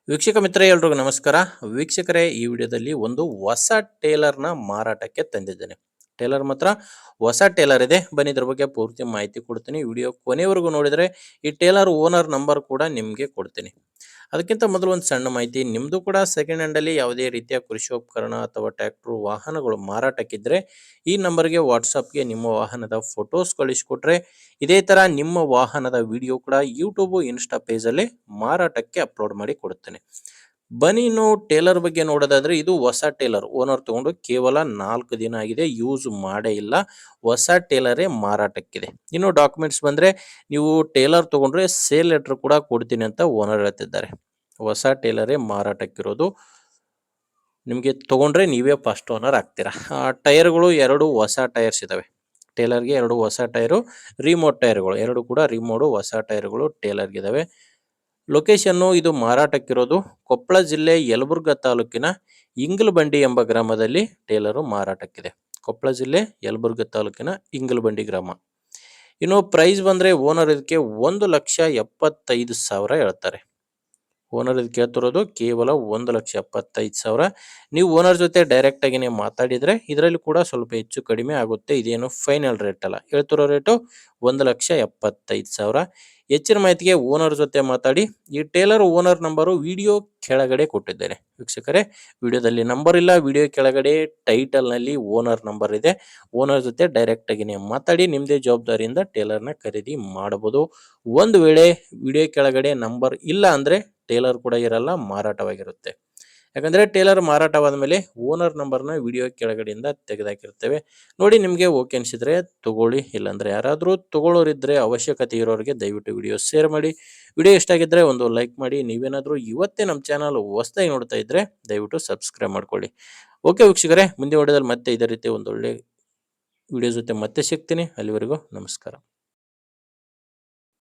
ವೀಕ್ಷಕ ಮಿತ್ರ ಎಲ್ರಿಗೂ ನಮಸ್ಕಾರ. ವೀಕ್ಷಕರೇ, ಈ ವಿಡಿಯೋದಲ್ಲಿ ಒಂದು ಹೊಸ ಟೇಲರ್ನ ಮಾರಾಟಕ್ಕೆ ತಂದಿದ್ದೇನೆ. ಟೇಲರ್ ಮಾತ್ರ ಹೊಸ ಟೇಲರ್ ಇದೆ. ಬನ್ನಿ ಇದ್ರ ಬಗ್ಗೆ ಪೂರ್ತಿ ಮಾಹಿತಿ ಕೊಡ್ತೀನಿ. ವಿಡಿಯೋ ಕೊನೆವರೆಗೂ ನೋಡಿದ್ರೆ ಈ ಟೇಲರ್ ಓನರ್ ನಂಬರ್ ಕೂಡ ನಿಮಗೆ ಕೊಡ್ತೀನಿ. ಅದಕ್ಕಿಂತ ಮೊದಲು ಒಂದು ಸಣ್ಣ ಮಾಹಿತಿ, ನಿಮ್ಮದು ಕೂಡ ಸೆಕೆಂಡ್ ಹ್ಯಾಂಡಲ್ಲಿ ಯಾವುದೇ ರೀತಿಯ ಕೃಷಿ ಉಪಕರಣ ಅಥವಾ ಟ್ರ್ಯಾಕ್ಟರ್ ವಾಹನಗಳು ಮಾರಾಟಕ್ಕಿದ್ರೆ ಈ ನಂಬರ್ಗೆ ವಾಟ್ಸಪ್ಗೆ ನಿಮ್ಮ ವಾಹನದ ಫೋಟೋಸ್ ಕಳಿಸಿಕೊಟ್ರೆ ಇದೇ ಥರ ನಿಮ್ಮ ವಾಹನದ ವಿಡಿಯೋ ಕೂಡ ಯೂಟ್ಯೂಬ್ ಇನ್ಸ್ಟಾ ಪೇಜಲ್ಲಿ ಮಾರಾಟಕ್ಕೆ ಅಪ್ಲೋಡ್ ಮಾಡಿ ಕೊಡುತ್ತೇನೆ. ಬನ್ನಿ ಇನ್ನು ಟೇಲರ್ ಬಗ್ಗೆ ನೋಡೋದಾದ್ರೆ, ಇದು ಹೊಸ ಟೇಲರ್. ಓನರ್ ತಗೊಂಡು ಕೇವಲ 4 ದಿನ ಆಗಿದೆ, ಯೂಸ್ ಮಾಡೇ ಇಲ್ಲ. ಹೊಸ ಟೇಲರೇ ಮಾರಾಟಕ್ಕಿದೆ. ಇನ್ನು ಡಾಕ್ಯುಮೆಂಟ್ಸ್ ಬಂದ್ರೆ, ನೀವು ಟೇಲರ್ ತಗೊಂಡ್ರೆ ಸೇಲ್ ಲೆಟರ್ ಕೂಡ ಕೊಡ್ತೀನಿ ಅಂತ ಓನರ್ ಹೇಳ್ತಿದ್ದಾರೆ. ಹೊಸ ಟೇಲರೇ ಮಾರಾಟಕ್ಕಿರೋದು. ನಿಮಗೆ ತಗೊಂಡ್ರೆ ನೀವೇ ಫಸ್ಟ್ ಓನರ್ ಆಗ್ತೀರಾ. ಟೈರ್ಗಳು 2 ಹೊಸ ಟೈರ್ಸ್ ಇದಾವೆ. ಟೇಲರ್ಗೆ 2 ಹೊಸ ಟೈರು, ರಿಮೋಟ್ ಟೈರ್ಗಳು 2 ಕೂಡ ರಿಮೋಟ್ ಹೊಸ ಟೈರ್ಗಳು ಟೇಲರ್ಗೆ ಇದಾವೆ. ಲೊಕೇಶನ್ನು ಇದು ಮಾರಾಟಕ್ಕಿರೋದು ಕೊಪ್ಪಳ ಜಿಲ್ಲೆ ಯಲಬುರ್ಗಾ ತಾಲೂಕಿನ ಇಂಗಲಬಂಡಿ ಎಂಬ ಗ್ರಾಮದಲ್ಲಿ ಟೇಲರು ಮಾರಾಟಕ್ಕಿದೆ. ಕೊಪ್ಪಳ ಜಿಲ್ಲೆ ಯಲಬುರ್ಗಾ ತಾಲೂಕಿನ ಇಂಗಲಬಂಡಿ ಗ್ರಾಮ. ಇನ್ನು ಪ್ರೈಸ್ ಬಂದ್ರೆ ಓನರ್ ಇದಕ್ಕೆ 1,75,000 ಹೇಳ್ತಾರೆ. ಓನರ್ ಇದಕ್ಕೆ ಕೇಳ್ತಿರೋದು ಕೇವಲ 1,75,000. ನೀವು ಓನರ್ ಜೊತೆ ಡೈರೆಕ್ಟ್ ಆಗಿ ನೀವು ಮಾತಾಡಿದ್ರೆ ಇದರಲ್ಲಿ ಕೂಡ ಸ್ವಲ್ಪ ಹೆಚ್ಚು ಕಡಿಮೆ ಆಗುತ್ತೆ. ಇದೇನು ಫೈನಲ್ ರೇಟ್ ಅಲ್ಲ. ಹೇಳ್ತಿರೋ ರೇಟು 1,75,000. ಹೆಚ್ಚಿನ ಮಾಹಿತಿಗೆ ಓನರ್ ಜೊತೆ ಮಾತಾಡಿ. ಈ ಟೇಲರ್ ಓನರ್ ನಂಬರು ವಿಡಿಯೋ ಕೆಳಗಡೆ ಕೊಟ್ಟಿದ್ದೇನೆ. ವೀಕ್ಷಕರೇ, ವಿಡಿಯೋದಲ್ಲಿ ನಂಬರ್ ಇಲ್ಲ, ವಿಡಿಯೋ ಕೆಳಗಡೆ ಟೈಟಲ್ ನಲ್ಲಿ ಓನರ್ ನಂಬರ್ ಇದೆ. ಓನರ್ ಜೊತೆ ಡೈರೆಕ್ಟ್ ಆಗಿ ನೀವು ಮಾತಾಡಿ ನಿಮ್ಮದೇ ಜವಾಬ್ದಾರಿಯಿಂದ ಟೇಲರ್ನ ಖರೀದಿ ಮಾಡಬಹುದು. ಒಂದು ವೇಳೆ ವಿಡಿಯೋ ಕೆಳಗಡೆ ನಂಬರ್ ಇಲ್ಲ ಅಂದ್ರೆ ಟೇಲರ್ ಕೂಡ ಇರಲ್ಲ, ಮಾರಾಟವಾಗಿರುತ್ತೆ. ಯಾಕಂದ್ರೆ ಟೇಲರ್ ಮಾರಾಟವಾದ ಮೇಲೆ ಓನರ್ ನಂಬರ್ನ ವಿಡಿಯೋ ಕೆಳಗಡೆಯಿಂದ ತೆಗೆದಾಕಿರ್ತೇವೆ. ನೋಡಿ, ನಿಮಗೆ ಓಕೆ ಅನಿಸಿದ್ರೆ ತಗೊಳ್ಳಿ, ಇಲ್ಲಾಂದ್ರೆ ಯಾರಾದರೂ ತಗೊಳ್ಳೋರಿದ್ರೆ ಅವಶ್ಯಕತೆ ಇರೋರಿಗೆ ದಯವಿಟ್ಟು ವಿಡಿಯೋ ಶೇರ್ ಮಾಡಿ. ವಿಡಿಯೋ ಇಷ್ಟ ಆಗಿದ್ರೆ ಒಂದು ಲೈಕ್ ಮಾಡಿ. ನೀವೇನಾದರೂ ಇವತ್ತೇ ನಮ್ಮ ಚಾನಲ್ ಹೊಸದಾಗಿ ನೋಡ್ತಾ ಇದ್ರೆ ದಯವಿಟ್ಟು ಸಬ್ಸ್ಕ್ರೈಬ್ ಮಾಡ್ಕೊಳ್ಳಿ. ಓಕೆ ವೀಕ್ಷಕರೇ, ಮುಂದೆ ವಿಡಿಯೋದಲ್ಲಿ ಮತ್ತೆ ಇದೇ ರೀತಿ ಒಂದೊಳ್ಳೆ ವಿಡಿಯೋ ಜೊತೆ ಮತ್ತೆ ಸಿಗ್ತೀನಿ. ಅಲ್ಲಿವರೆಗೂ ನಮಸ್ಕಾರ.